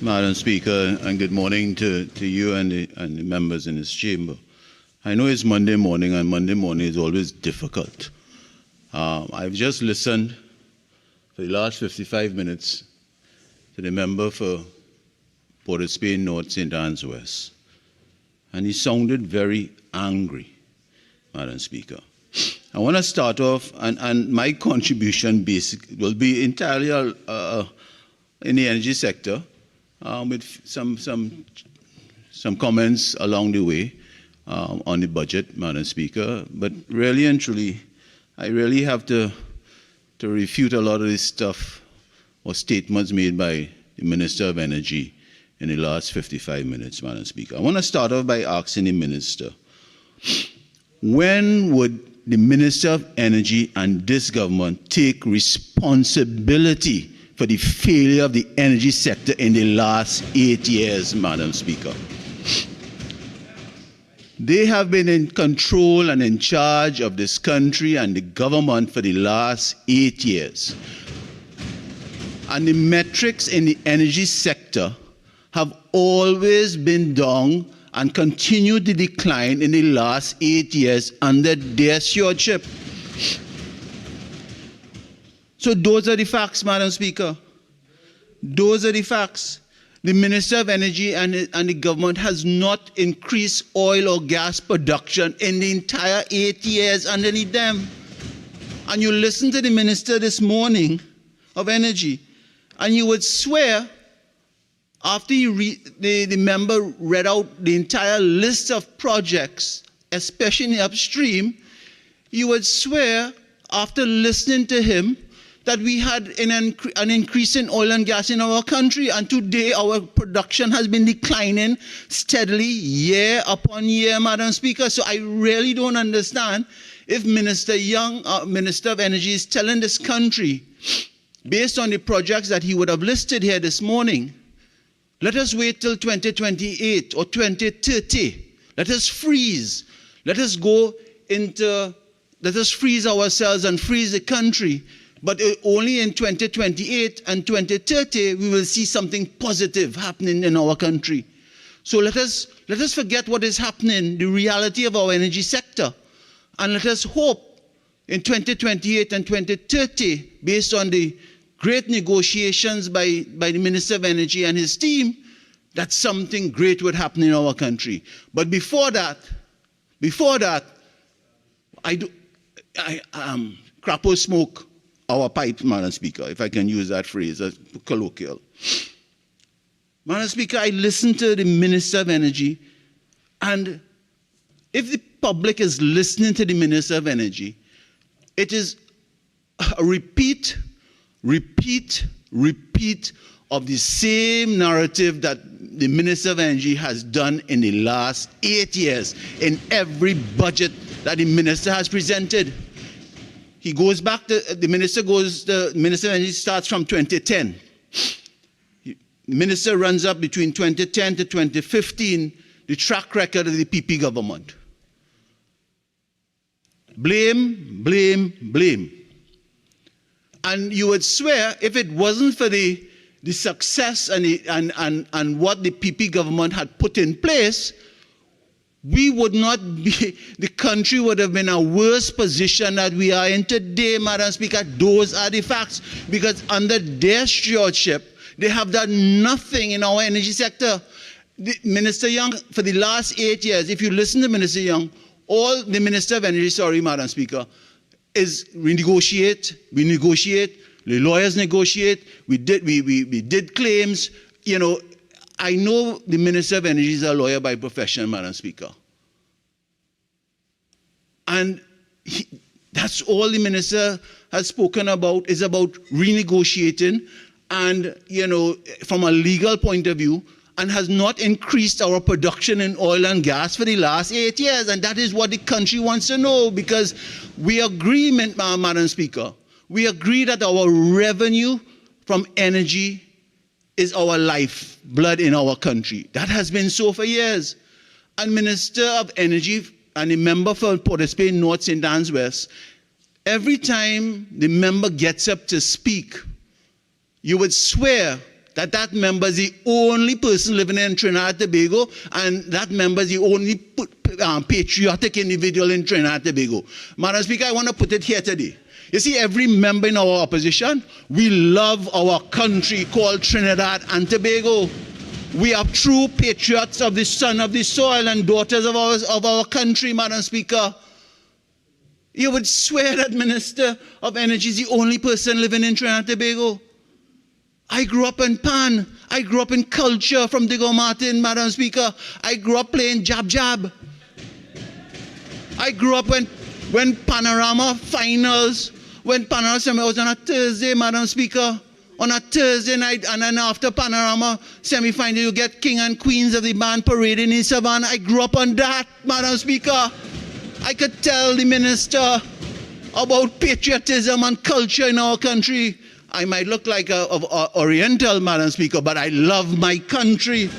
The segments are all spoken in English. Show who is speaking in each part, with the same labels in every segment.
Speaker 1: Madam Speaker, and good morning to you and the members in this chamber. I know it's Monday morning, and Monday morning is always difficult. I've just listened for the last 55 minutes to the member for Pointe-a-Pierre North, St. Anne's West, and he sounded very angry, Madam Speaker. I want to start off, and my contribution will be entirely in the energy sector, with some comments along the way on the budget, Madam Speaker. But really and truly, I really have to refute a lot of this stuff or statements made by the Minister of Energy in the last 55 minutes, Madam Speaker. I want to start off by asking the Minister, when would the Minister of Energy and this government take responsibility for the failure of the energy sector in the last 8 years, Madam Speaker? They have been in control and in charge of this country and the government for the last 8 years. And the metrics in the energy sector have always been down and continue to decline in the last 8 years under their stewardship. So those are the facts, Madam Speaker. Those are the facts. The Minister of Energy and the government has not increased oil or gas production in the entire 8 years underneath them. And you listen to the Minister this morning of Energy, and you would swear, after the member read out the entire list of projects, especially in the upstream, you would swear, after listening to him, that we had an increase in oil and gas in our country, and today our production has been declining steadily year upon year, Madam Speaker. So I really don't understand if Minister Young, Minister of Energy, is telling this country, based on the projects that he would have listed here this morning, let us wait till 2028 or 2030. Let us freeze. Let us freeze ourselves and freeze the country. But only in 2028 and 2030 we will see something positive happening in our country. So let us forget what is happening, the reality of our energy sector, and let us hope in 2028 and 2030, based on the great negotiations by the Minister of Energy and his team, that something great would happen in our country. But before that, crapo smoke our pipe, Madam Speaker, if I can use that phrase, as colloquial. Madam Speaker, I listened to the Minister of Energy, and if the public is listening to the Minister of Energy, it is a repeat of the same narrative that the Minister of Energy has done in the last 8 years in every budget that the minister has presented. He goes back to, the Minister of Energy starts from 2010. The minister runs up between 2010 to 2015, the track record of the PP government. Blame, blame, blame. And you would swear, if it wasn't for the success and what the PP government had put in place, we would not be, the country would have been in a worse position that we are in today, Madam Speaker. Those are the facts. Because under their stewardship, they have done nothing in our energy sector. Minister Young, for the last 8 years, if you listen to Minister Young, all the Minister of Energy, Madam Speaker, is we negotiate, the lawyers negotiate, we did claims, you know. I know the Minister of Energy is a lawyer by profession, Madam Speaker. And that's all the minister has spoken about, is about renegotiating and, you know, from a legal point of view, and has not increased our production in oil and gas for the last 8 years. And that is what the country wants to know, because we agree, Madam Speaker, we agree that our revenue from energy is our lifeblood in our country. That has been so for years. And Minister of Energy and the member for Pointe-a-Pierre North, St. Anne's West, every time the member gets up to speak, you would swear that member is the only person living in Trinidad and Tobago, and that member is the only patriotic individual in Trinidad and Tobago. Madam Speaker, I want to put it here today. You see, every member in our opposition, we love our country called Trinidad and Tobago. We are true patriots of the son of the soil and daughters of our country, Madam Speaker. You would swear that Minister of Energy is the only person living in Trinidad and Tobago. I grew up in Pan. I grew up in culture from Diego Martin, Madam Speaker. I grew up playing jab-jab. I grew up when Panorama finals, when Panorama was on a Thursday, Madam Speaker. On a Thursday night, and then after Panorama semi-final, you get King and Queens of the band parading in Savannah. I grew up on that, Madam Speaker. I could tell the minister about patriotism and culture in our country. I might look like a Oriental, Madam Speaker, but I love my country.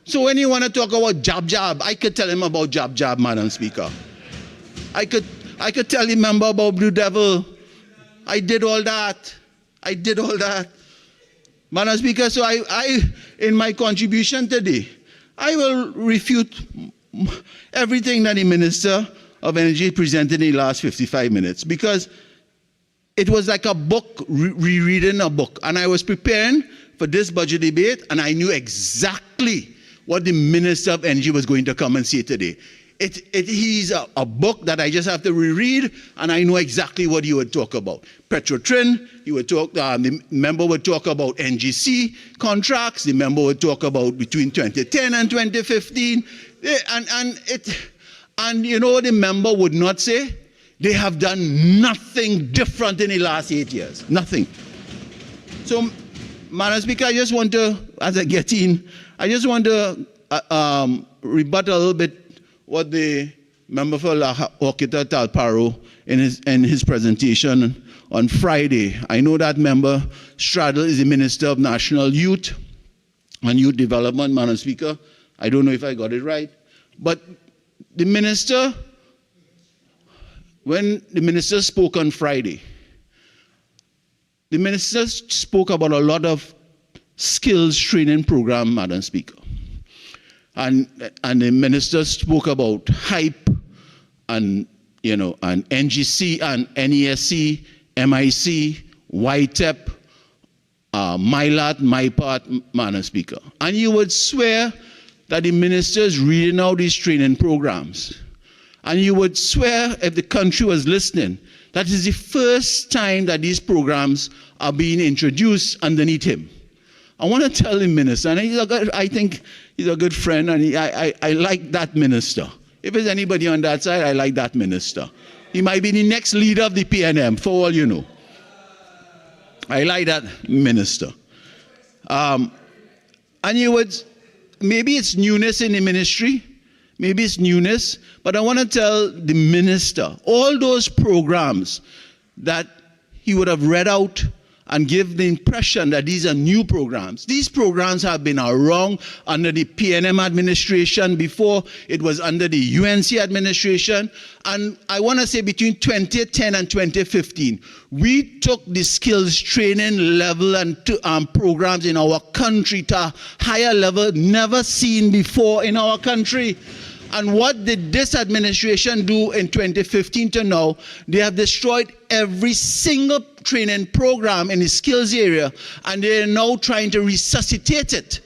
Speaker 1: So when you want to talk about jab-jab, I could tell him about jab-jab, Madam Speaker. I could tell the member about Blue Devil. I did all that. Madam Speaker, so I in my contribution today, I will refute everything that the Minister of Energy presented in the last 55 minutes, because it was like a book, rereading a book. And I was preparing for this budget debate, and I knew exactly what the Minister of Energy was going to come and say today. He's a book that I just have to reread, and I know exactly what he would talk about. Petrotrin, he would talk. The member would talk about NGC contracts. The member would talk about between 2010 and 2015, and you know what the member would not say? They have done nothing different in the last 8 years. Nothing. So, Madam Speaker, I just want to, as I get in, I just want to rebut a little bit what the member for La Horquita Talparo in his presentation on Friday. I know that member Straddle is the Minister of National Youth and Youth Development, Madam Speaker. I don't know if I got it right. But the minister, when the minister spoke on Friday, the minister spoke about a lot of skills training program, Madam Speaker. And the minister spoke about HYPE and, you know, and NGC and NESC, MIC, YTEP, MILAT, MyPart, Madam Speaker. And you would swear that the minister is reading out these training programs. And you would swear, if the country was listening, that is the first time that these programs are being introduced underneath him. I want to tell the minister, and I think he's a good friend, and I like that minister. If there's anybody on that side, I like that minister. He might be the next leader of the PNM, for all you know. I like that minister. And you would, maybe it's newness in the ministry, maybe it's newness, but I want to tell the minister, all those programs that he would have read out and give the impression that these are new programs. These programs have been around under the PNM administration before. It was under the UNC administration. And I want to say between 2010 and 2015, we took the skills training level and programs in our country to a higher level never seen before in our country. And what did this administration do in 2015 to now? They have destroyed every single training program in the skills area, and they're now trying to resuscitate it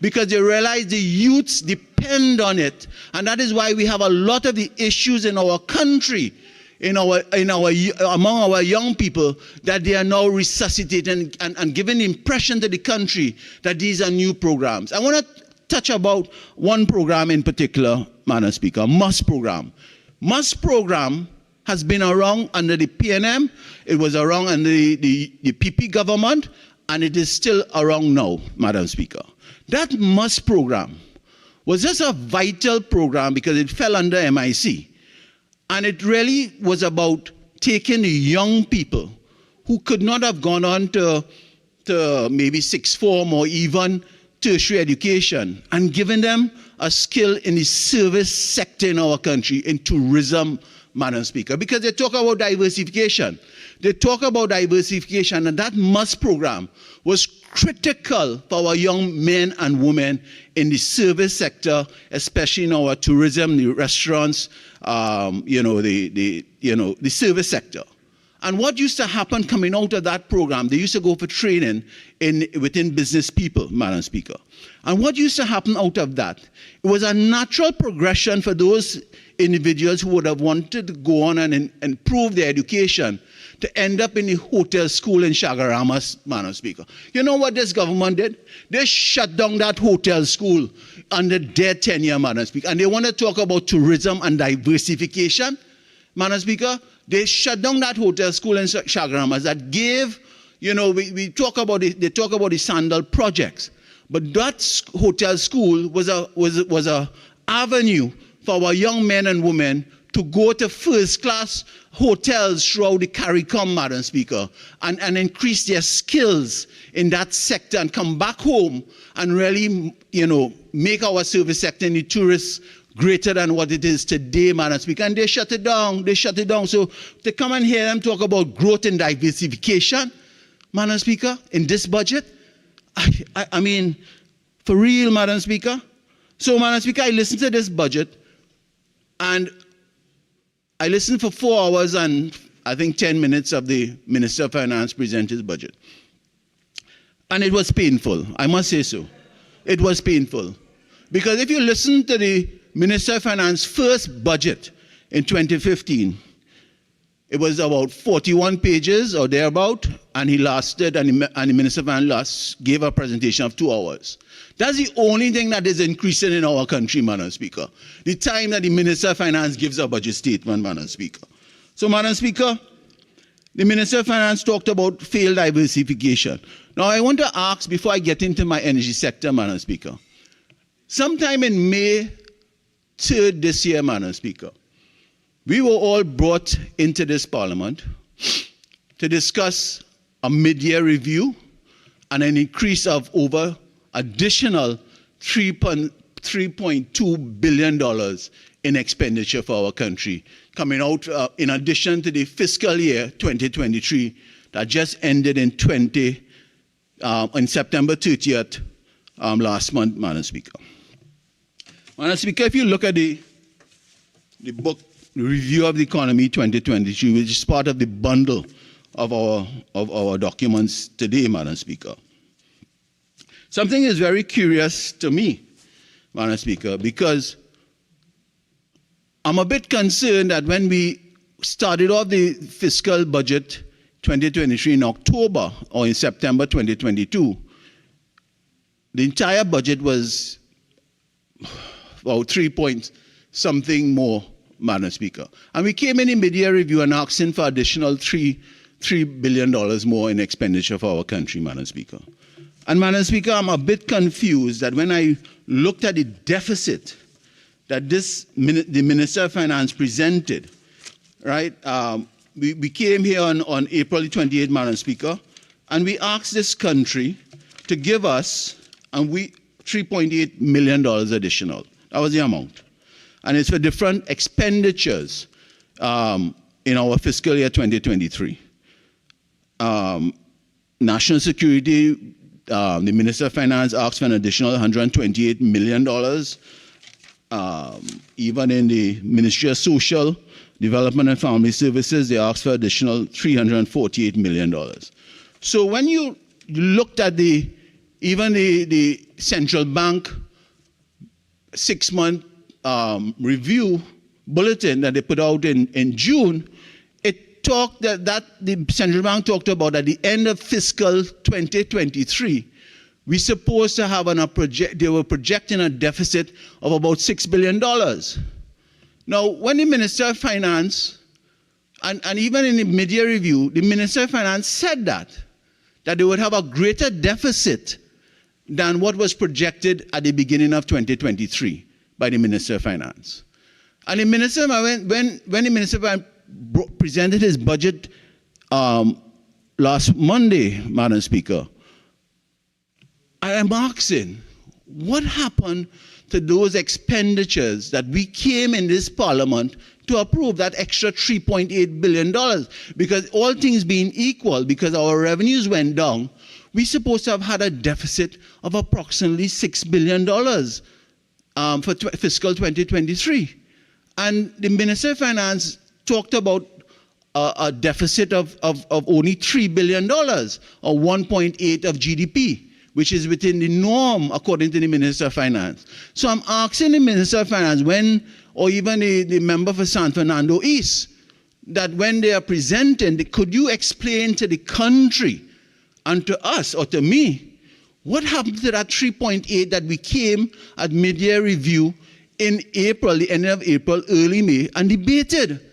Speaker 1: because they realize the youths depend on it. And that is why we have a lot of the issues in our country, among our young people, that they are now resuscitating and giving the impression to the country that these are new programs. I want to touch about one program in particular, Madam Speaker, MUST program. MUST program has been around under the PNM, it was around under the PP government, and it is still around now, Madam Speaker. That MUST program was just a vital program because it fell under MIC. And it really was about taking the young people who could not have gone on to maybe sixth form or even tertiary education and giving them a skill in the service sector in our country, in tourism, Madam Speaker, because they talk about diversification. They talk about diversification, and that MUST program was critical for our young men and women in the service sector, especially in our tourism, the restaurants, the service sector. And what used to happen coming out of that program, they used to go for training within business people, Madam Speaker. And what used to happen out of that, it was a natural progression for those individuals who would have wanted to go on and improve their education to end up in the hotel school in Chaguaramas, Madam Speaker. You know what this government did? They shut down that hotel school under their tenure, Madam Speaker. And they want to talk about tourism and diversification, Madam Speaker. They shut down that hotel school in Chaguaramas that gave, we talk about they talk about the Sandal projects, but that hotel school was a avenue for our young men and women to go to first-class hotels throughout the CARICOM, Madam Speaker, and increase their skills in that sector and come back home and really, make our service sector and the tourists greater than what it is today, Madam Speaker. And they shut it down. They shut it down. So to come and hear them talk about growth and diversification, Madam Speaker, in this budget, I mean, for real, Madam Speaker. So, Madam Speaker, I listened to this budget, and I listened for 4 hours and I think 10 minutes of the Minister of Finance present his budget. And it was painful, I must say so. It was painful. Because if you listen to the Minister of Finance's first budget in 2015, it was about 41 pages or thereabout, and he lasted, and the Minister of Finance gave a presentation of 2 hours. That's the only thing that is increasing in our country, Madam Speaker. The time that the Minister of Finance gives a budget statement, Madam Speaker. So, Madam Speaker, the Minister of Finance talked about failed diversification. Now, I want to ask, before I get into my energy sector, Madam Speaker, sometime in May 3rd this year, Madam Speaker, we were all brought into this Parliament to discuss a mid-year review and an increase of over additional $3.2 billion in expenditure for our country, coming out in addition to the fiscal year 2023 that just ended in September 30th last month, Madam Speaker. Madam Speaker, if you look at the book, the Review of the Economy 2023, which is part of the bundle of our documents today, Madam Speaker, something is very curious to me, Madam Speaker, because I'm a bit concerned that when we started off the fiscal budget 2023 in October or in September 2022, the entire budget was about 3 point something more, Madam Speaker. And we came in mid-year review and asking for additional $3 billion more in expenditure for our country, Madam Speaker. And Madam Speaker, I'm a bit confused that when I looked at the deficit that the Minister of Finance presented, right? We came here on April 28th, Madam Speaker, and we asked this country to give us $3.8 million additional. That was the amount. And it's for different expenditures in our fiscal year 2023. National security, the Minister of Finance asked for an additional $128 million. Even in the Ministry of Social Development and Family Services, they asked for additional $348 million. So when you looked at even the central bank 6-month review bulletin that they put out in June, it talked that the central bank talked about at the end of fiscal 2023, we're supposed to have they were projecting a deficit of about $6 billion. Now, when the Minister of Finance, and even in the mid-year review, the Minister of Finance said that they would have a greater deficit than what was projected at the beginning of 2023 by the Minister of Finance. And the Minister, when the Minister of Finance presented his budget last Monday, Madam Speaker, I am asking, what happened to those expenditures that we came in this Parliament to approve that extra $3.8 billion. Because all things being equal, because our revenues went down, we're supposed to have had a deficit of approximately $6 billion for fiscal 2023. And the Minister of Finance talked about a deficit of only $3 billion, or 1.8 of GDP, which is within the norm according to the Minister of Finance. So I'm asking the Minister of Finance, or even the member for San Fernando East, that when they are presenting, could you explain to the country and to us, or to me, what happened to that 3.8 that we came at mid-year review in April, the end of April, early May, and debated?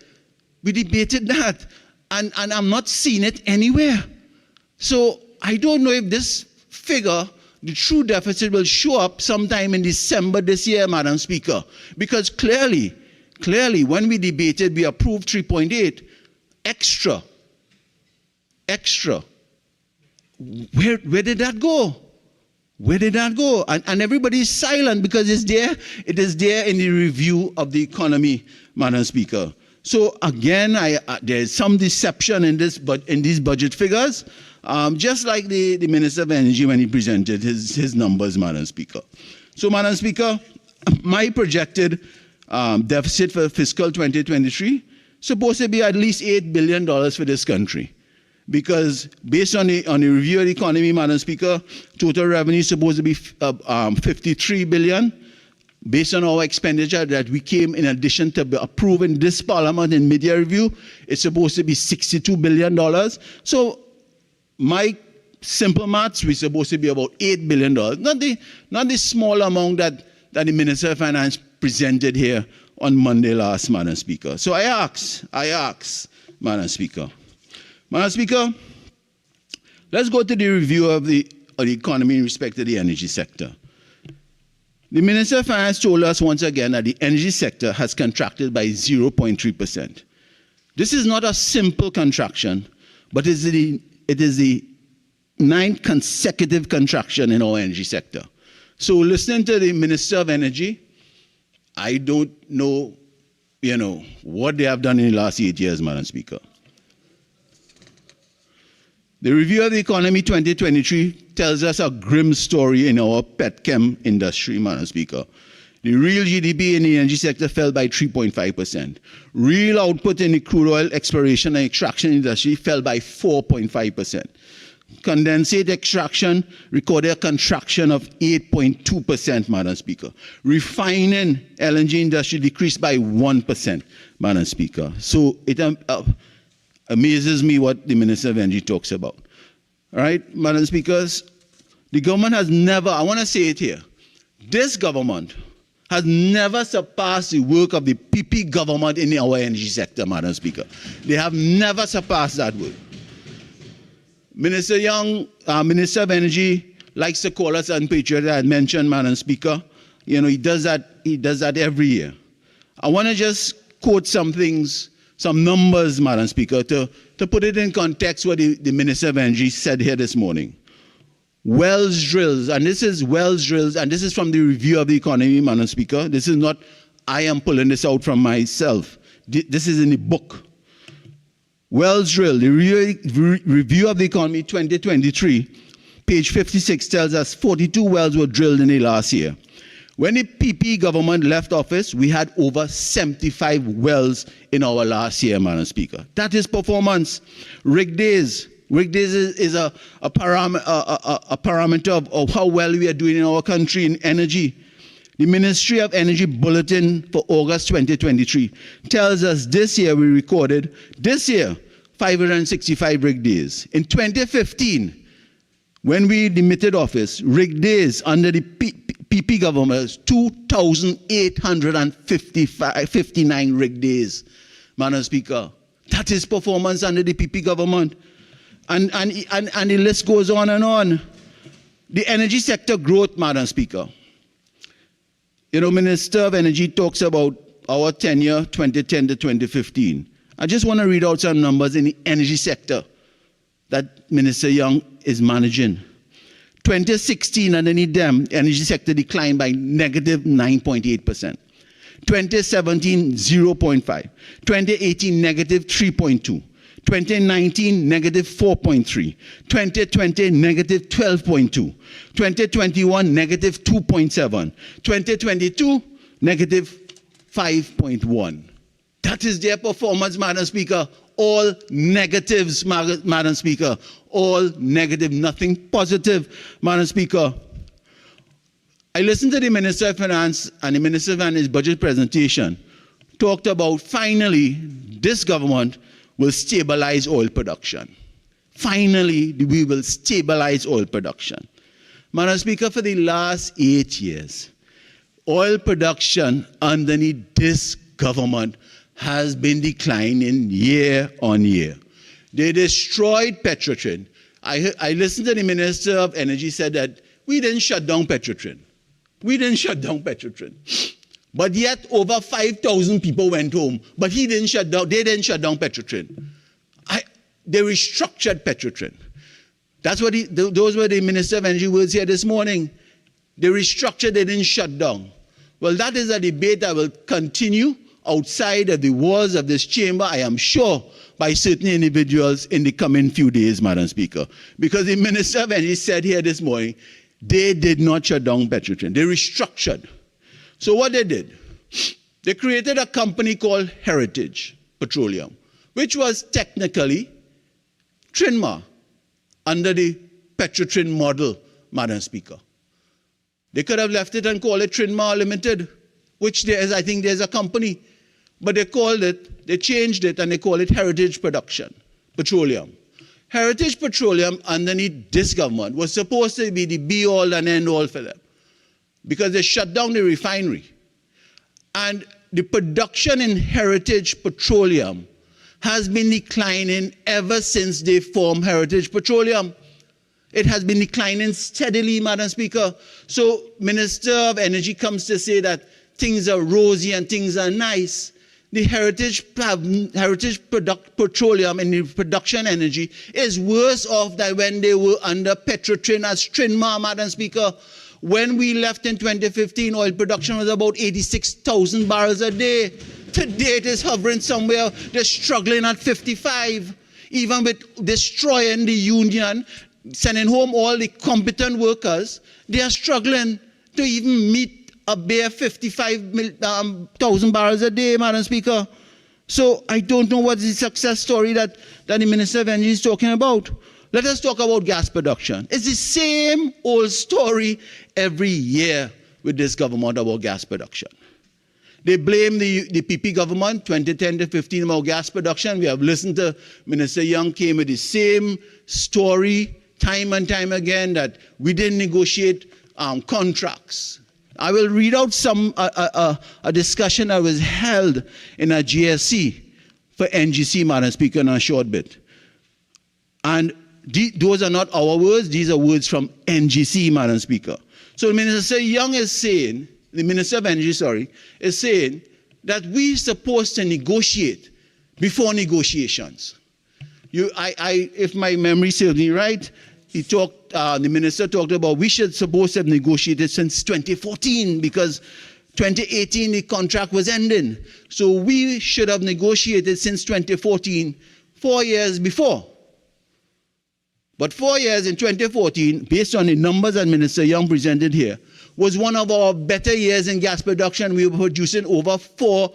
Speaker 1: We debated that, and I'm not seeing it anywhere. So I don't know if this figure, the true deficit, will show up sometime in December this year, Madam Speaker. Because clearly, when we debated, we approved 3.8 extra. Where did that go? Where did that go? And everybody is silent because it is there in the review of the economy, Madam Speaker. So again, there's some deception in these budget figures, just like the Minister of Energy when he presented his numbers, Madam Speaker. So, Madam Speaker, my projected deficit for fiscal 2023 supposed to be at least $8 billion for this country. Because based on the review of the economy, Madam Speaker, total revenue is supposed to be $53 billion. Based on our expenditure that we came in addition to approving this Parliament in mid-year review, it's supposed to be $62 billion. So my simple maths, we're supposed to be about $8 billion. Not the small amount that the Minister of Finance presented here on Monday last, Madam Speaker. So I ask, Madam Speaker. Madam Speaker, let's go to the review of the economy in respect to the energy sector. The Minister of Finance told us once again that the energy sector has contracted by 0.3%. This is not a simple contraction, but it is the 9th consecutive contraction in our energy sector. So listening to the Minister of Energy, I don't know, what they have done in the last 8 years, Madam Speaker. The review of the economy 2023 tells us a grim story in our petchem industry, Madam Speaker. The real GDP in the energy sector fell by 3.5%. Real output in the crude oil exploration and extraction industry fell by 4.5%. Condensate extraction recorded a contraction of 8.2%, Madam Speaker. Refining LNG industry decreased by 1%, Madam Speaker. So it amazes me what the Minister of Energy talks about. All right, Madam Speakers, the government has never, I want to say it here, this government has never surpassed the work of the PP government in our energy sector, Madam Speaker. They have never surpassed that work. Minister Young, Minister of Energy, likes to call us unpatriotic, I mentioned, Madam Speaker. He does that every year. I want to just quote some numbers, Madam Speaker, to put it in context what the Minister of Energy said here this morning. Wells drills, and this is wells drills, and this is from the review of the economy, Madam Speaker. This is not, I am pulling this out from myself. This is in the book. Wells drill, the review of the economy 2023, page 56 tells us 42 wells were drilled in the last year. When the PP government left office, we had over 75 wells in our last year, Madam Speaker. That is performance. Rig days. Rig days is a parameter of how well we are doing in our country in energy. The Ministry of Energy Bulletin for August 2023 tells us this year we recorded, 565 rig days. In 2015, when we demitted office, rig days under the PP government was 2,859 rig days, Madam Speaker. That is performance under the PP government. And the list goes on and on. The energy sector growth, Madam Speaker. Minister of Energy talks about our tenure 2010 to 2015. I just want to read out some numbers in the energy sector that Minister Young is managing. 2016, underneath them, energy sector declined by negative 9.8%. 2017, 0.5. 2018, negative 3.2. 2019, negative 4.3. 2020, negative 12.2. 2021, negative 2.7. 2022, negative 5.1. That is their performance, Madam Speaker. All negatives, Madam Speaker. All negative, nothing positive, Madam Speaker. I listened to the Minister of Finance and the Minister of Finance budget presentation talked about finally this government will stabilize oil production. Finally, we will stabilize oil production. Madam Speaker, for the last 8 years, oil production underneath this government has been declining year on year. They destroyed Petrotrin. I listened to the Minister of Energy said that we didn't shut down Petrotrin. We didn't shut down Petrotrin. But yet over 5,000 people went home. But they didn't shut down Petrotrin. They restructured Petrotrin. That's what those were the Minister of Energy words here this morning. They restructured, they didn't shut down. Well, that is a debate that will continue outside of the walls of this chamber, I am sure, by certain individuals in the coming few days, Madam Speaker. Because the Minister of Energy said here this morning, they did not shut down Petrotrin. They restructured. So what they did, they created a company called Heritage Petroleum, which was technically Trinma under the Petrotrin model, Madam Speaker. They could have left it and called it Trinma Limited, which I think there's a company. But they changed it and they call it Heritage Petroleum. Heritage Petroleum underneath this government was supposed to be the be-all and end-all for them because they shut down the refinery. And the production in Heritage Petroleum has been declining ever since they formed Heritage Petroleum. It has been declining steadily, Madam Speaker. So Minister of Energy comes to say that things are rosy and things are nice. The Heritage Petroleum and the production energy is worse off than when they were under Petrotrin as Trinma, Madam Speaker. When we left in 2015, oil production was about 86,000 barrels a day. Today it is hovering somewhere, they're struggling at 55. Even with destroying the union, sending home all the competent workers, they are struggling to even meet a bare 55,000 barrels a day, Madam Speaker. So I don't know what's the success story that the Minister of Energy is talking about. Let us talk about gas production. It's the same old story every year with this government about gas production. They blame the PP government, 2010 to 15, about gas production. We have listened to Minister Young came with the same story time and time again that we didn't negotiate contracts. I will read out a discussion that was held in a GSC for NGC, Madam Speaker, in a short bit. And those are not our words, these are words from NGC, Madam Speaker. So Minister Young is saying, the Minister of Energy, is saying that we're supposed to negotiate before negotiations. If my memory serves me right, the minister talked about we should supposed to have negotiated since 2014 because 2018 the contract was ending. So we should have negotiated since 2014, 4 years before. But 4 years in 2014, based on the numbers that Minister Young presented here, was one of our better years in gas production. We were producing over 4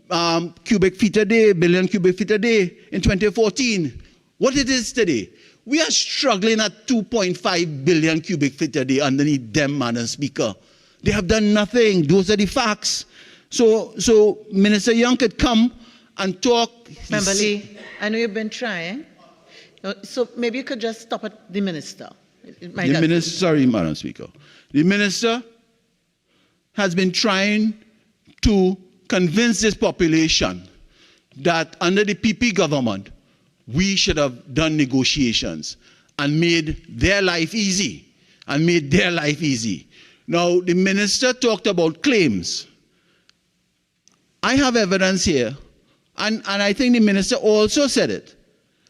Speaker 1: billion cubic feet a day in 2014. What it is today? We are struggling at 2.5 billion cubic feet a day underneath them, Madam Speaker. They have done nothing. Those are the facts. So Minister Young could come and talk.
Speaker 2: Member Lee, I know you've been trying. So maybe you could just stop at the minister.
Speaker 1: Sorry, Madam Speaker. The minister has been trying to convince this population that under the PP government, we should have done negotiations and made their life easy. Now, the minister talked about claims. I have evidence here, and I think the minister also said it,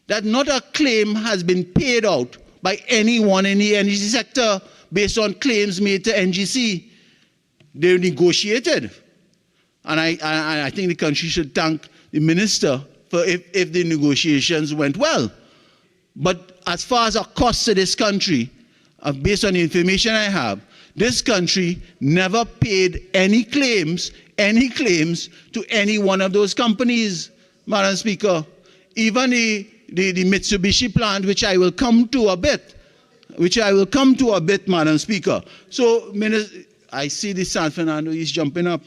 Speaker 1: that not a claim has been paid out by anyone in the energy sector based on claims made to NGC. They negotiated. And I think the country should thank the minister for if the negotiations went well. But as far as our costs to this country, based on the information I have, this country never paid any claims to any one of those companies, Madam Speaker. Even the Mitsubishi plant, which I will come to a bit, Madam Speaker. So, I see the San Fernando is jumping up,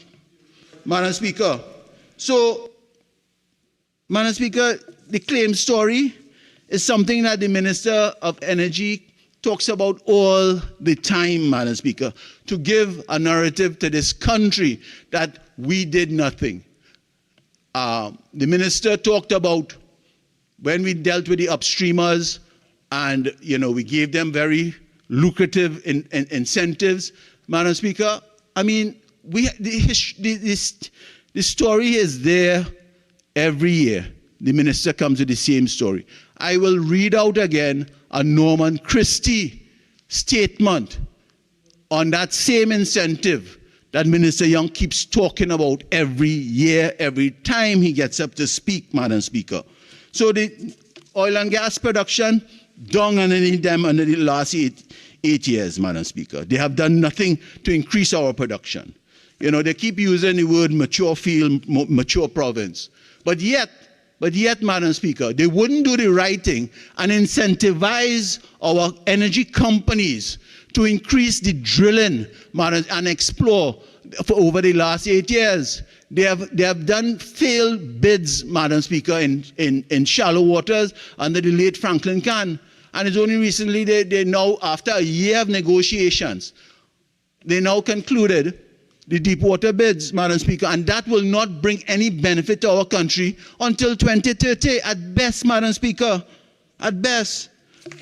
Speaker 1: Madam Speaker. So, Madam Speaker, the claim story is something that the Minister of Energy talks about all the time, Madam Speaker, to give a narrative to this country that we did nothing. The minister talked about when we dealt with the upstreamers and, we gave them very lucrative incentives. Madam Speaker, I mean, the story is there every year. The minister comes with the same story. I will read out again a Norman Christie statement on that same incentive that Minister Young keeps talking about every year, every time he gets up to speak, Madam Speaker. So the oil and gas production, down underneath them under the last eight years, Madam Speaker. They have done nothing to increase our production. They keep using the word mature field, mature province. But yet, Madam Speaker, they wouldn't do the right thing and incentivize our energy companies to increase the drilling, Madam, and explore for over the last 8 years. They have done failed bids, Madam Speaker, in shallow waters under the late Franklin Can. And it's only recently they now, after a year of negotiations, they now concluded the deep water bids, Madam Speaker, and that will not bring any benefit to our country until 2030 at best, Madam Speaker, at best.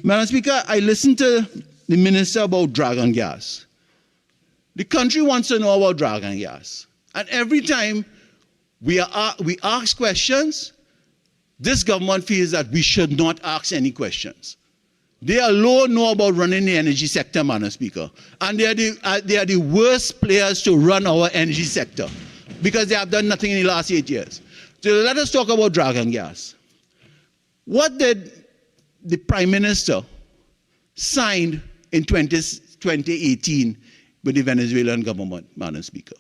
Speaker 1: Madam Speaker, I listened to the minister about dragon gas. The country wants to know about dragon gas. And every time we ask questions, this government feels that we should not ask any questions. They alone know about running the energy sector, Madam Speaker. And they are the worst players to run our energy sector because they have done nothing in the last 8 years. So let us talk about dragon gas. What did the Prime Minister sign in 2018 with the Venezuelan government, Madam Speaker?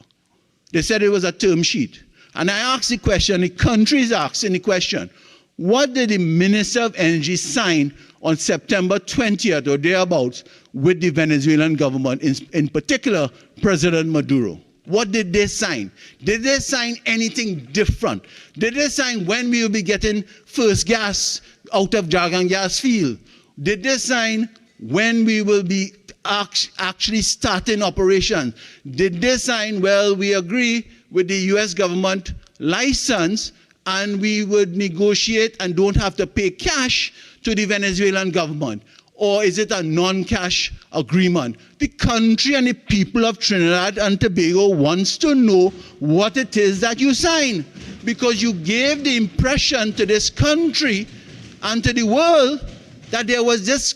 Speaker 1: They said it was a term sheet. And I asked the question, the country is asking the question, what did the Minister of Energy sign on September 20th or thereabouts with the Venezuelan government, in particular President Maduro? What did they sign? Did they sign anything different? Did they sign when we will be getting first gas out of dragon gas field? Did they sign when we will be actually starting operation? Did they sign, well, we agree with the US government license and we would negotiate and don't have to pay cash to the Venezuelan government? Or is it a non-cash agreement? The country and the people of Trinidad and Tobago wants to know what it is that you sign, because you gave the impression to this country and to the world that there was this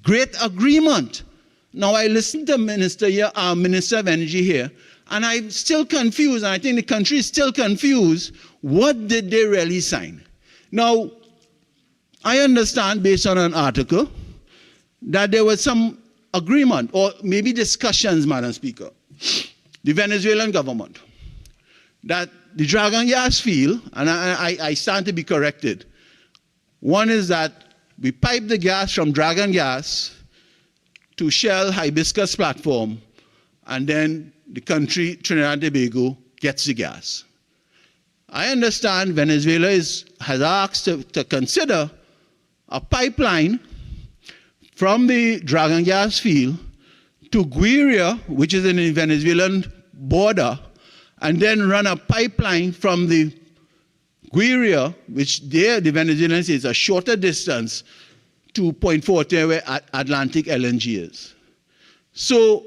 Speaker 1: great agreement. Now I listened to Minister of Energy here, and I'm still confused, and I think the country is still confused. What did they really sign? Now, I understand based on an article that there was some agreement or maybe discussions, Madam Speaker, the Venezuelan government, that the dragon gas field, and I stand to be corrected. One is that we pipe the gas from dragon gas to Shell Hibiscus platform, and then the country, Trinidad and Tobago, gets the gas. I understand Venezuela has asked to consider a pipeline from the dragon gas field to Guiria, which is in the Venezuelan border, and then run a pipeline from the Guiria, which there the Venezuelans say is a shorter distance, to Pointe-a-Pierre where Atlantic LNG is. So,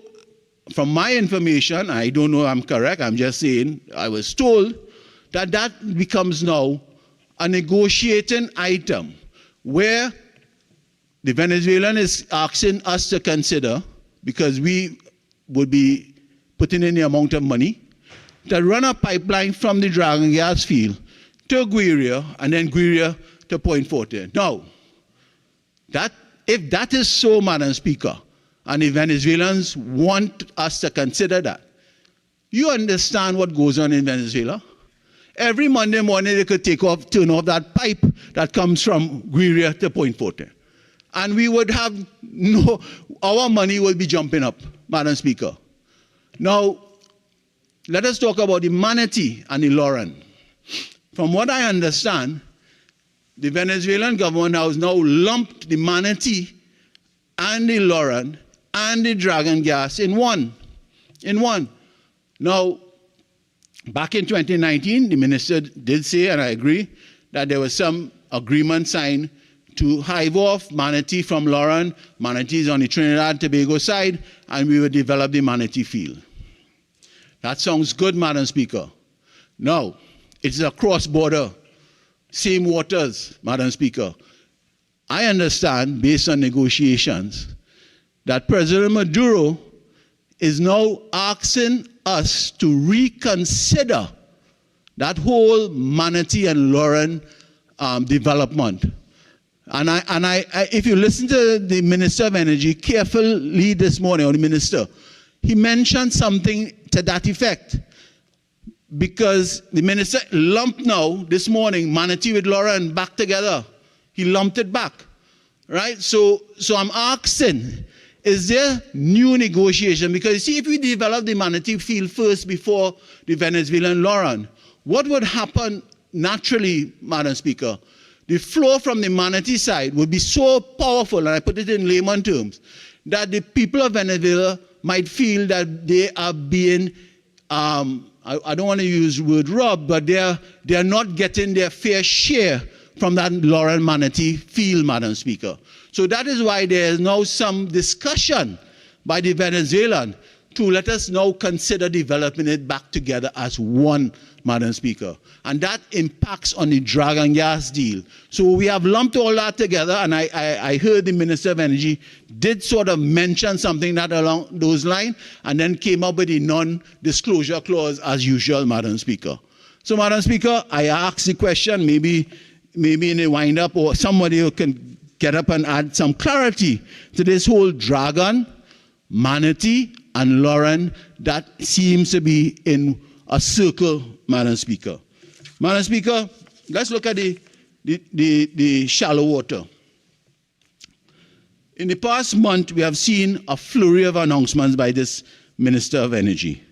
Speaker 1: from my information, I don't know if I'm correct, I'm just saying, I was told that that becomes now a negotiating item where the Venezuelan is asking us to consider, because we would be putting in the amount of money, to run a pipeline from the Dragon gas field to Guiria and then Guiria to Pointe-a-Pierre. Now, if that is so, Madam Speaker, and the Venezuelans want us to consider that, you understand what goes on in Venezuela? Every Monday morning they could turn off that pipe that comes from Guiria to Pointe-a-Pierre. And we would have our money will be jumping up, Madam Speaker. Now, let us talk about the Manatee and the Lauren. From what I understand, the Venezuelan government has now lumped the Manatee and the Lauren and the Dragon gas in one. Now, back in 2019, the minister did say, and I agree, that there was some agreement signed to hive off Manatee from Lauren. Manatee is on the Trinidad and Tobago side, and we will develop the Manatee field. That sounds good, Madam Speaker. Now, it's a cross-border, same waters, Madam Speaker. I understand, based on negotiations, that President Maduro is now asking us to reconsider that whole Manatee and Lauren development. And if you listen to the Minister of Energy carefully this morning, or the minister, he mentioned something to that effect. Because the minister lumped now, this morning, Manatee with Lauren back together. He lumped it back, right? So I'm asking, is there new negotiation? Because you see, if we develop the Manatee field first before the Venezuelan Lauren, what would happen naturally, Madam Speaker? The flow from the Manatee side would be so powerful, and I put it in layman terms, that the people of Venezuela might feel that they are being, I don't want to use the word robbed, but they are not getting their fair share from that Lauren Manatee field, Madam Speaker. So that is why there is now some discussion by the Venezuelan to let us now consider developing it back together as one, Madam Speaker. And that impacts on the Dragon gas deal. So we have lumped all that together, and I heard the Minister of Energy did sort of mention something that along those lines, and then came up with the non-disclosure clause as usual, Madam Speaker. So, Madam Speaker, I ask the question, maybe in a wind-up, or somebody who can get up and add some clarity to this whole Dragon, Manatee, and Lauren that seems to be in a circle, Madam Speaker. Madam Speaker, let's look at the shallow water. In the past month, we have seen a flurry of announcements by this Minister of Energy.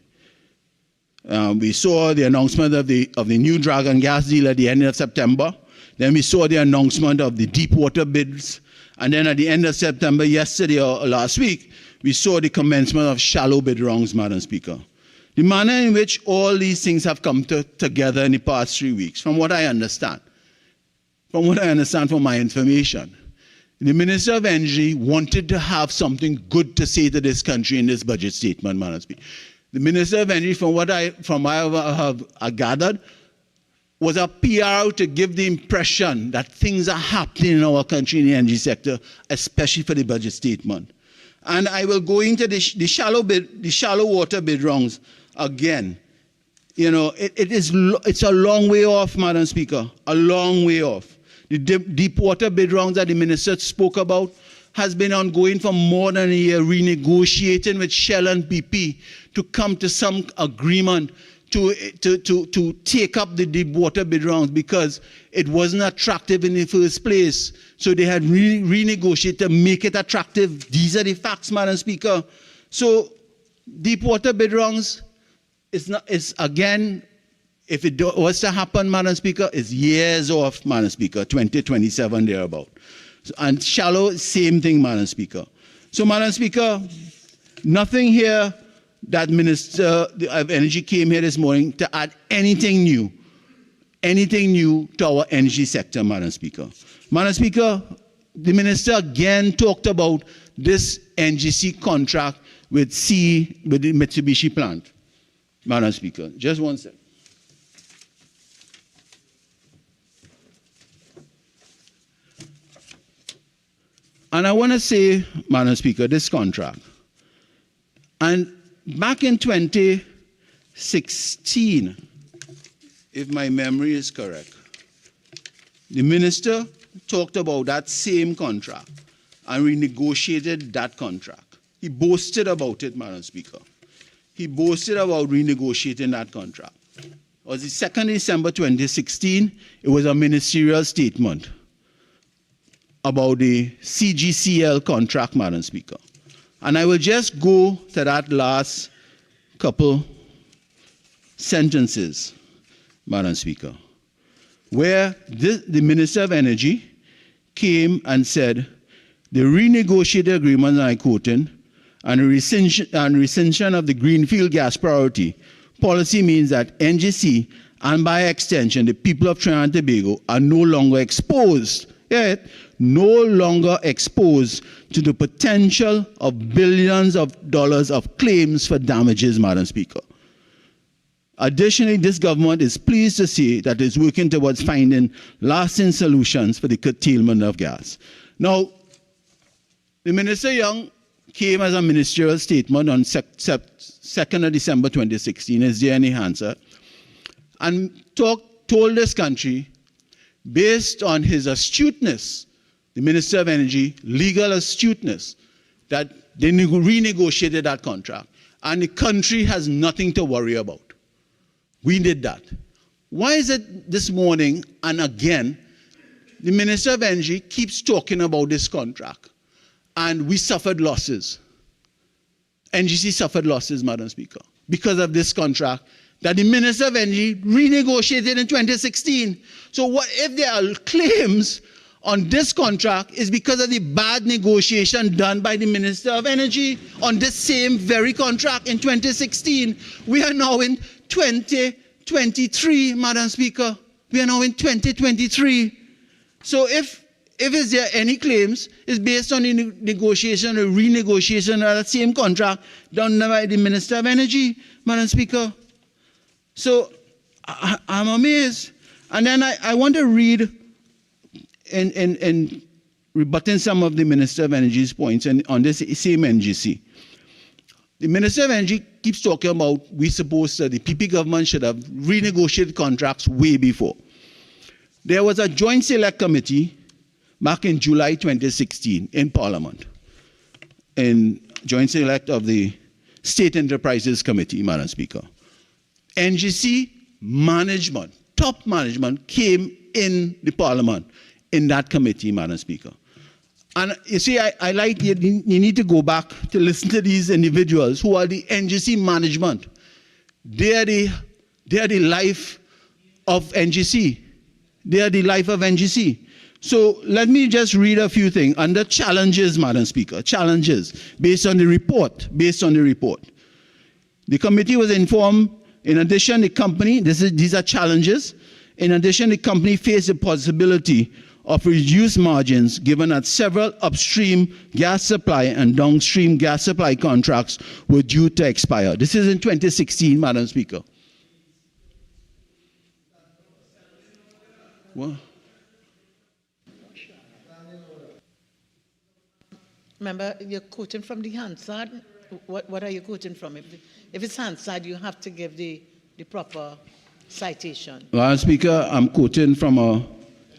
Speaker 1: We saw the announcement of the new Dragon gas deal at the end of September. Then we saw the announcement of the deep water bids. And then at the end of September, yesterday or last week, we saw the commencement of shallow bid rounds, Madam Speaker. The manner in which all these things have come together in the past 3 weeks, from what I understand from my information, the Minister of Energy wanted to have something good to say to this country in this budget statement, Madam Speaker. The Minister of Energy, from what I have gathered, was a PR to give the impression that things are happening in our country in the energy sector, especially for the budget statement. And I will go into the shallow water bid rounds again. You know, it's a long way off, Madam Speaker, a long way off. The deep water bid rounds that the minister spoke about has been ongoing for more than a year, renegotiating with Shell and BP to come to some agreement to take up the deep water bid rounds because it wasn't attractive in the first place. So they had renegotiated to make it attractive. These are the facts, Madam Speaker. So deep water bid rounds is again, if it was to happen, Madam Speaker, it's years off, Madam Speaker, 2027 thereabout. And shallow, same thing, Madam Speaker. So, Madam Speaker, nothing here that Minister of Energy came here this morning to add anything new to our energy sector, Madam Speaker. Madam Speaker, the minister again talked about this NGC contract with the Mitsubishi plant. Madam Speaker, just one second. And I want to say, Madam Speaker, this contract, and back in 2016, 2016, if my memory is correct, the minister talked about that same contract and renegotiated that contract. He boasted about it, Madam Speaker. He boasted about renegotiating that contract. It was the 2nd December 2016. It was a ministerial statement about the CGCL contract, Madam Speaker. And I will just go to that last couple sentences, Madam Speaker, where the Minister of Energy came and said, the renegotiated agreement, and I quoting, and rescission of the Greenfield gas priority policy means that NGC, and by extension, the people of Trinidad and Tobago, are no longer exposed to the potential of billions of dollars of claims for damages, Madam Speaker. Additionally, this government is pleased to say that it is working towards finding lasting solutions for the curtailment of gas. Now, the Minister Young came as a ministerial statement on 2nd of December 2016, is there any answer? And told this country, based on his astuteness, the Minister of Energy, legal astuteness, that they renegotiated that contract. And the country has nothing to worry about. We did that. Why is it this morning and again, the Minister of Energy keeps talking about this contract and we suffered losses? NGC suffered losses, Madam Speaker, because of this contract that the Minister of Energy renegotiated in 2016. So what if there are claims on this contract is because of the bad negotiation done by the Minister of Energy on this same very contract in 2016. We are now in 2023, Madam Speaker. We are now in 2023. So if is there any claims, it's based on the negotiation or renegotiation of that same contract done by the Minister of Energy, Madam Speaker. So I'm amazed. And then I want to read in rebutting some of the Minister of Energy's points on this same NGC. The Minister of Energy keeps talking about we suppose that the PP government should have renegotiated contracts way before. There was a joint select committee back in July 2016 in Parliament, in joint select of the State Enterprises Committee, Madam Speaker. NGC management, top management, came in the Parliament in that committee, Madam Speaker. And you see, I like you need to go back to listen to these individuals who are the NGC management. They are the life of NGC. They are the life of NGC. So let me just read a few things under challenges, Madam Speaker. Challenges based on the report. The committee was informed. In addition, the company, these are challenges. In addition, the company faced the possibility of reduced margins given that several upstream gas supply and downstream gas supply contracts were due to expire. This is in 2016, Madam Speaker. What?
Speaker 2: Remember, you're quoting from the Hansard. What are you quoting from? If it's Hansard, you have to give the proper citation.
Speaker 1: Madam Speaker, I'm quoting from a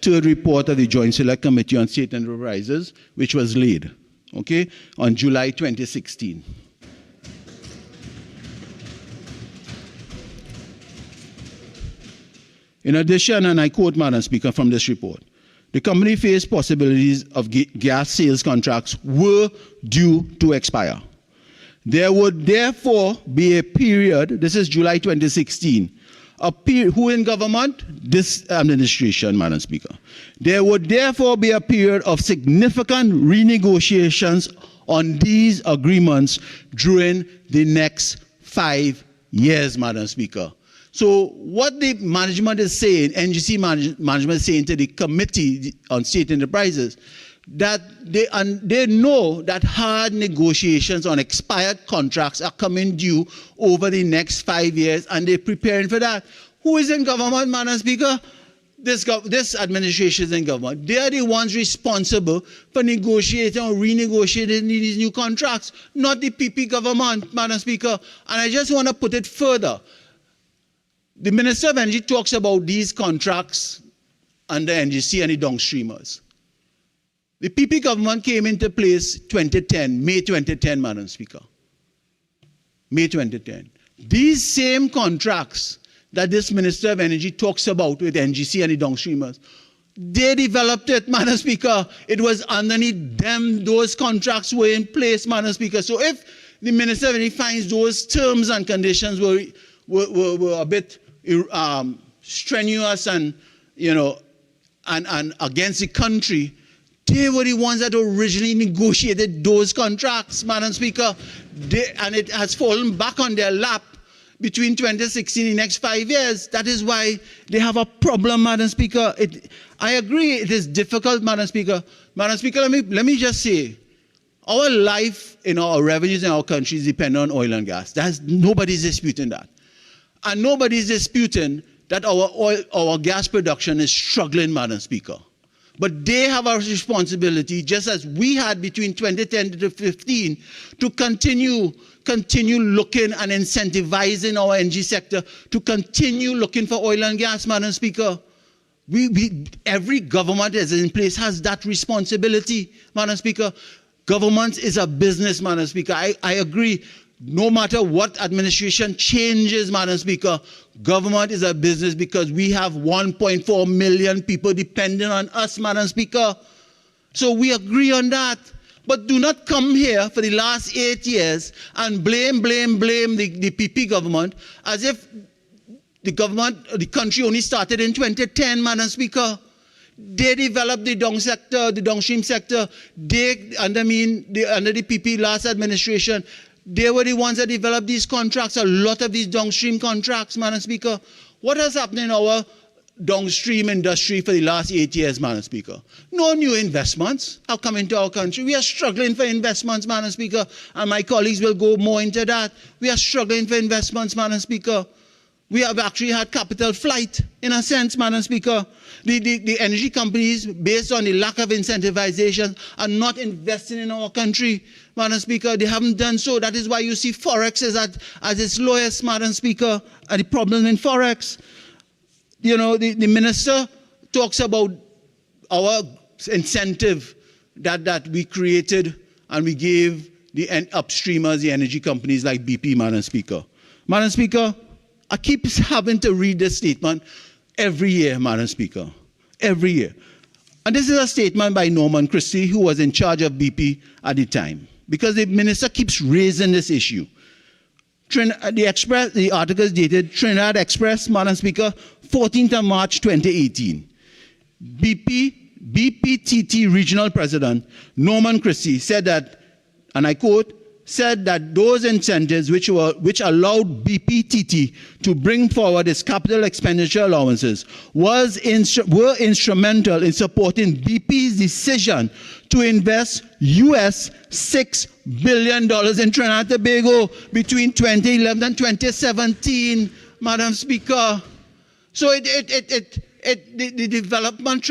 Speaker 1: third report of the Joint Select Committee on State Enterprises, which was laid, okay, on July 2016. In addition, and I quote, Madam Speaker, from this report, the company faced possibilities of gas sales contracts were due to expire. There would therefore be a period, this is July 2016, who in government? This administration, Madam Speaker. There would therefore be a period of significant renegotiations on these agreements during the next 5 years, Madam Speaker. So what the management is saying, NGC management is saying to the Committee on State Enterprises, that they know that hard negotiations on expired contracts are coming due over the next 5 years, and they're preparing for that. Who is in government, Madam Speaker? This administration is in government. They are the ones responsible for negotiating or renegotiating these new contracts, not the PP government, Madam Speaker. And I just want to put it further. The Minister of Energy talks about these contracts under NGC and the downstreamers. The PP government came into place 2010, May 2010, Madam Speaker. May 2010. These same contracts that this Minister of Energy talks about with NGC and the downstreamers, they developed it, Madam Speaker. It was underneath them, those contracts were in place, Madam Speaker. So if the Minister of Energy finds those terms and conditions were a bit strenuous and, and against the country, they were the ones that originally negotiated those contracts, Madam Speaker. And it has fallen back on their lap between 2016 and the next 5 years. That is why they have a problem, Madam Speaker. I agree it is difficult, Madam Speaker. Madam Speaker, let me just say, our life in our revenues in our country is dependent on oil and gas. Nobody's disputing that. And nobody's disputing that our gas production is struggling, Madam Speaker. But they have a responsibility, just as we had between 2010 to 2015, to continue looking and incentivizing our energy sector, to continue looking for oil and gas, Madam Speaker. Every government that is in place has that responsibility, Madam Speaker. Government is a business, Madam Speaker. I agree. No matter what administration changes, Madam Speaker, government is a business because we have 1.4 million people depending on us, Madam Speaker. So we agree on that. But do not come here for the last 8 years and blame the PP government as if the country only started in 2010, Madam Speaker. They developed the downstream sector. Under the PP last administration, they were the ones that developed these contracts, a lot of these downstream contracts, Madam Speaker. What has happened in our downstream industry for the last 8 years, Madam Speaker? No new investments have come into our country. We are struggling for investments, Madam Speaker, and my colleagues will go more into that. We are struggling for investments, Madam Speaker. We have actually had capital flight, in a sense, Madam Speaker. The energy companies, based on the lack of incentivization, are not investing in our country, Madam Speaker. They haven't done so. That is why you see forex is at its lowest, Madam Speaker, and the problem in forex. The minister talks about our incentive that we created and we gave the upstreamers, the energy companies like BP, Madam Speaker. Madam Speaker, I keep having to read this statement every year, Madam Speaker, every year. And this is a statement by Norman Christie, who was in charge of BP at the time, because the minister keeps raising this issue. The article is dated Trinidad Express, Madam Speaker, 14th of March 2018. BPTT Regional President Norman Christie said that, and I quote, said that those incentives which allowed BPTT to bring forward its capital expenditure allowances were instrumental in supporting BP's decision to invest US $6 billion in Trinidad and Tobago between 2011 and 2017, Madam Speaker. So the development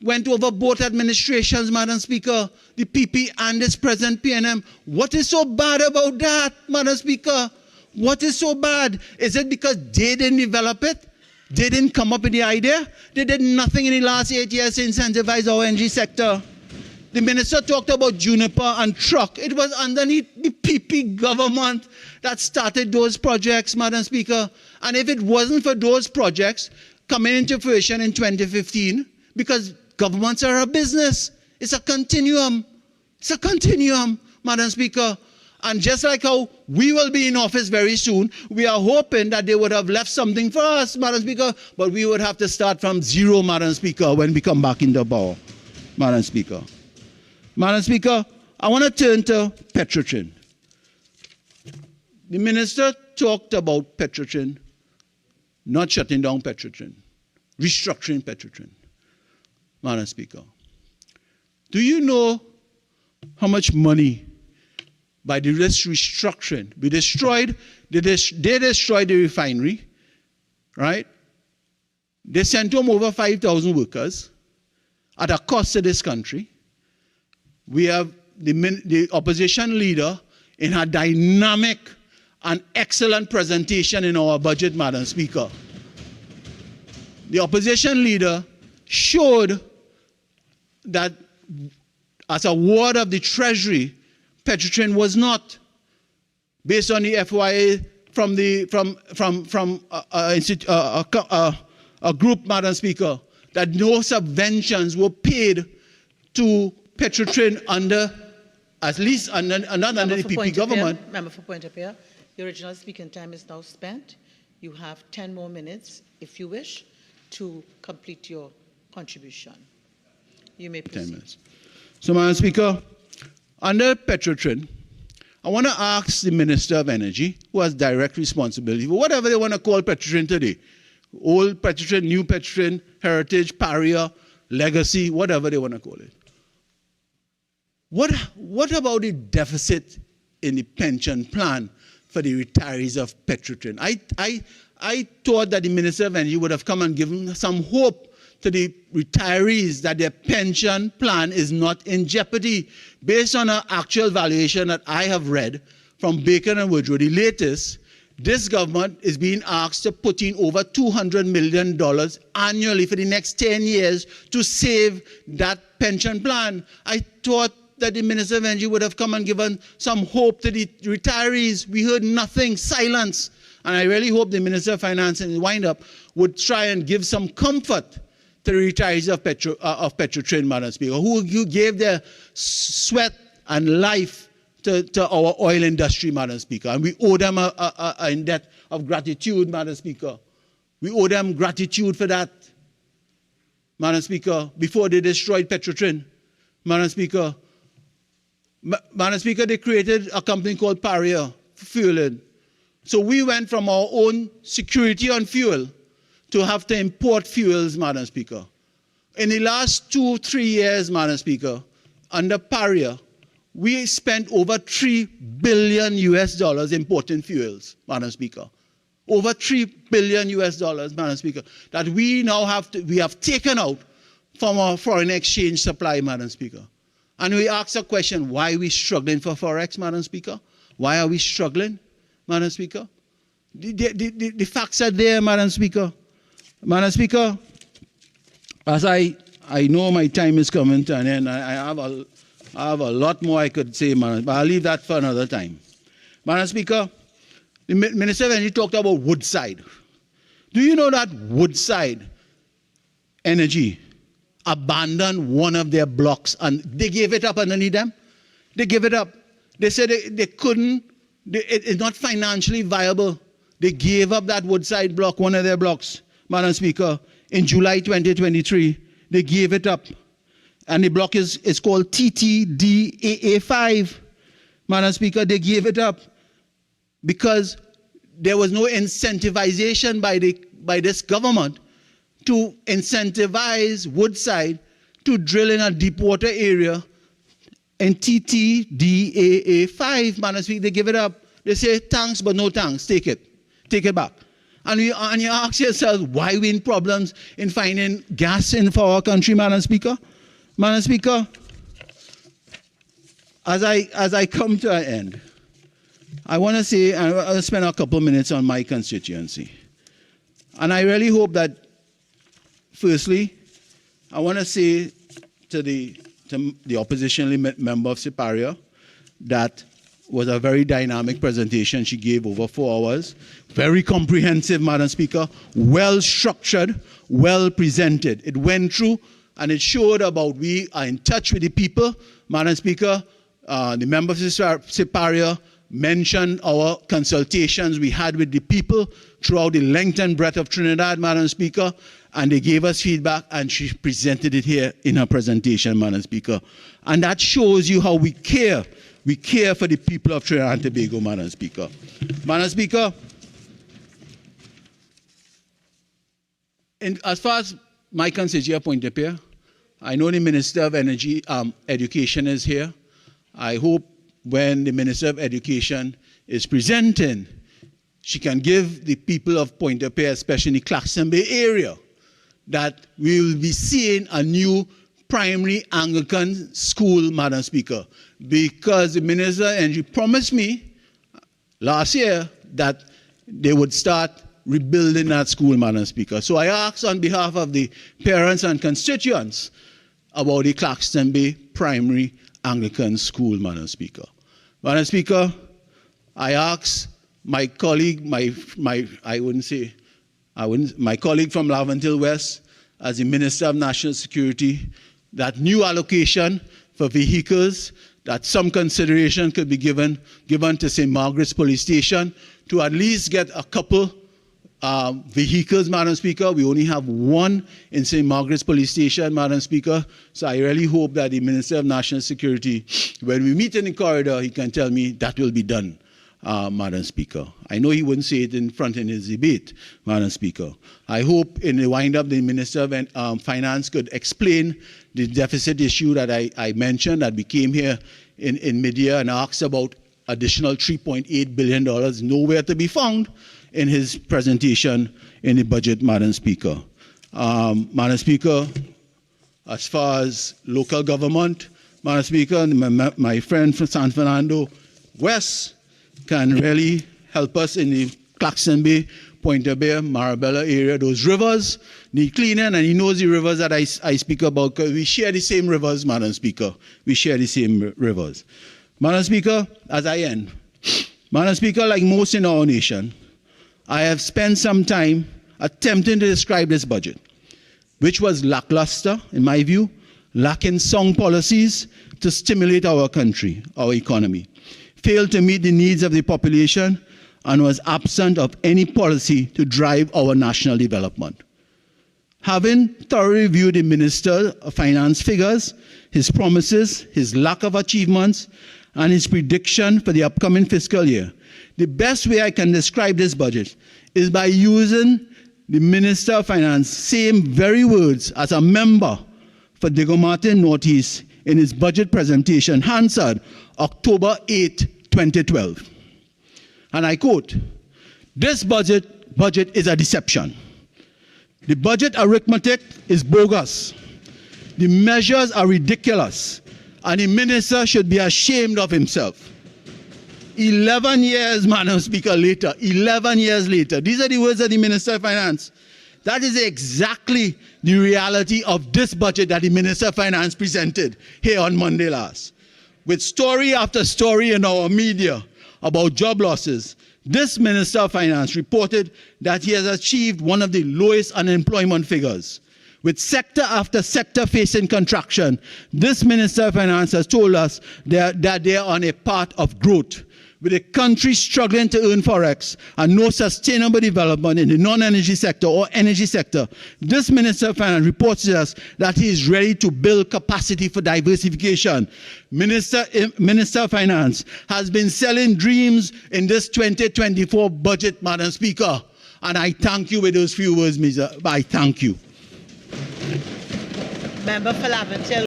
Speaker 1: went over both administrations, Madam Speaker, the PP and its present PNM. What is so bad about that, Madam Speaker? What is so bad? Is it because they didn't develop it? They didn't come up with the idea? They did nothing in the last 8 years to incentivize our energy sector. The minister talked about Juniper and Truck. It was underneath the PP government that started those projects, Madam Speaker. And if it wasn't for those projects coming into fruition in 2015, because governments are a business. It's a continuum. It's a continuum, Madam Speaker. And just like how we will be in office very soon, we are hoping that they would have left something for us, Madam Speaker, but we would have to start from zero, Madam Speaker, when we come back into power, Madam Speaker. Madam Speaker, I want to turn to Petrotrin. The minister talked about Petrotrin, not shutting down Petrotrin, restructuring Petrotrin. Madam Speaker, do you know how much money by this restructuring they destroyed the refinery, right? They sent home over 5,000 workers at a cost to this country. We have the opposition leader in her dynamic an excellent presentation in our budget, Madam Speaker. The opposition leader showed that as a ward of the Treasury, Petrotrin was not, based on the FYA from a group, Madam Speaker, that no subventions were paid to Petrotrin under, at least under the PP government.
Speaker 2: Member for Pointe-a-Pierre, the original speaking time is now spent. You have 10 more minutes, if you wish, to complete your contribution. You may proceed.
Speaker 1: 10 minutes. So, Madam Speaker, under Petrotrin, I want to ask the Minister of Energy, who has direct responsibility for whatever they want to call Petrotrin today, old Petrotrin, new Petrotrin, heritage, pariah, legacy, whatever they want to call it. What about the deficit in the pension plan for the retirees of Petrotrin? I thought that the Minister of Energy would have come and given some hope to the retirees that their pension plan is not in jeopardy. Based on an actual valuation that I have read from Baker and Woodrow, the latest, this government is being asked to put in over $200 million annually for the next 10 years to save that pension plan. I thought that the Minister of Energy would have come and given some hope to the retirees. We heard nothing, silence. And I really hope the Minister of Finance in the wind-up would try and give some comfort to the retirees of Petrotrin, Madam Speaker, who gave their sweat and life to our oil industry, Madam Speaker. And we owe them a debt of gratitude, Madam Speaker. We owe them gratitude for that, Madam Speaker, before they destroyed Petrotrin. Madam Speaker, they created a company called Pariah for fueling. So we went from our own security on fuel to have to import fuels, Madam Speaker. In the last 2-3 years, Madam Speaker, under Pariah, we spent over $3 billion importing fuels, Madam Speaker. Over $3 billion, Madam Speaker, that we now have taken out from our foreign exchange supply, Madam Speaker. And we ask a question, why are we struggling for forex, Madam Speaker? Why are we struggling, Madam Speaker? The facts are there, Madam Speaker. Madam Speaker, as I know my time is coming to an end, I have a lot more I could say, Madam, but I'll leave that for another time. Madam Speaker, the Minister of Energy talked about Woodside. Do you know that Woodside Energy abandoned one of their blocks and they gave it up underneath them? They gave it up. They said they couldn't, it's not financially viable. They gave up that Woodside block, one of their blocks, Madam Speaker, in July 2023. They gave it up. And the block is called TTDAA5. Madam Speaker, they gave it up because there was no incentivization by this government to incentivize Woodside to drill in a deep water area in TTDAA5. Madam Speaker, they give it up. They say, thanks, but no thanks. Take it. Take it back. And you ask yourself, why we in problems in finding gas for our country, Madam Speaker? Madam Speaker, as I come to an end, I want to say, I'll spend a couple of minutes on my constituency. And I really hope that, firstly, I want to say to the opposition member of Siparia that was a very dynamic presentation she gave over 4 hours. Very comprehensive, Madam Speaker, well structured, well presented. It went through and it showed about we are in touch with the people. Madam Speaker, the member of Siparia mentioned our consultations we had with the people throughout the length and breadth of Trinidad, Madam Speaker, and they gave us feedback and she presented it here in her presentation, Madam Speaker. And that shows you how we care. We care for the people of Trinidad and Tobago, Madam Speaker. Madam Speaker, as far as my constituency, Pointe-a-Pierre, I know the Minister of Energy, Education is here. I hope when the Minister of Education is presenting, she can give the people of Pointe-a-Pierre, especially in the Claxton Bay area, that we will be seeing a new primary Anglican school, Madam Speaker, because the Minister of Energy promised me last year that they would start rebuilding that school, Madam Speaker. So I ask on behalf of the parents and constituents about the Claxton Bay Primary Anglican School, Madam Speaker. Madam Speaker, I ask my colleague, my colleague from Laventille West, as the Minister of National Security, that new allocation for vehicles, that some consideration could be given to St. Margaret's Police Station to at least get a couple vehicles, Madam Speaker. We only have one in St. Margaret's Police Station, Madam Speaker. So I really hope that the Minister of National Security, when we meet in the corridor, he can tell me that will be done, Madam Speaker. I know he wouldn't say it in front in his debate, Madam Speaker. I hope in the wind-up the Minister of Finance could explain the deficit issue that I mentioned, that we came here in mid-year and asked about additional $3.8 billion, nowhere to be found in his presentation in the budget, Madam Speaker. Madam Speaker, as far as local government, Madam Speaker, my friend from San Fernando West can really help us in the Claxton Bay, Pointe-a-Pierre, Marabella area. Those rivers need cleaning, and he knows the rivers that I speak about, because we share the same rivers, Madam Speaker. We share the same rivers. Madam Speaker, as I end, Madam Speaker, like most in our nation, I have spent some time attempting to describe this budget, which was lackluster, in my view, lacking sound policies to stimulate our country, our economy, failed to meet the needs of the population, and was absent of any policy to drive our national development. Having thoroughly reviewed the Minister of Finance figures, his promises, his lack of achievements, and his prediction for the upcoming fiscal year, the best way I can describe this budget is by using the Minister of Finance same very words as a member for Digomartin Northeast in his budget presentation, Hansard, October 8, 2012. And I quote, "This budget is a deception. The budget arithmetic is bogus. The measures are ridiculous, and the minister should be ashamed of himself." 11 years, Madam Speaker, later, 11 years later, these are the words of the Minister of Finance. That is exactly the reality of this budget that the Minister of Finance presented here on Monday last. With story after story in our media about job losses, this Minister of Finance reported that he has achieved one of the lowest unemployment figures. With sector after sector facing contraction, this Minister of Finance has told us that they are on a path of growth. With a country struggling to earn forex and no sustainable development in the non-energy sector or energy sector, this Minister of Finance reports to us that he is ready to build capacity for diversification. Minister of Finance has been selling dreams in this 2024 budget, Madam Speaker. And I thank you with those few words, Mr. I thank you.
Speaker 2: Member for Laventille.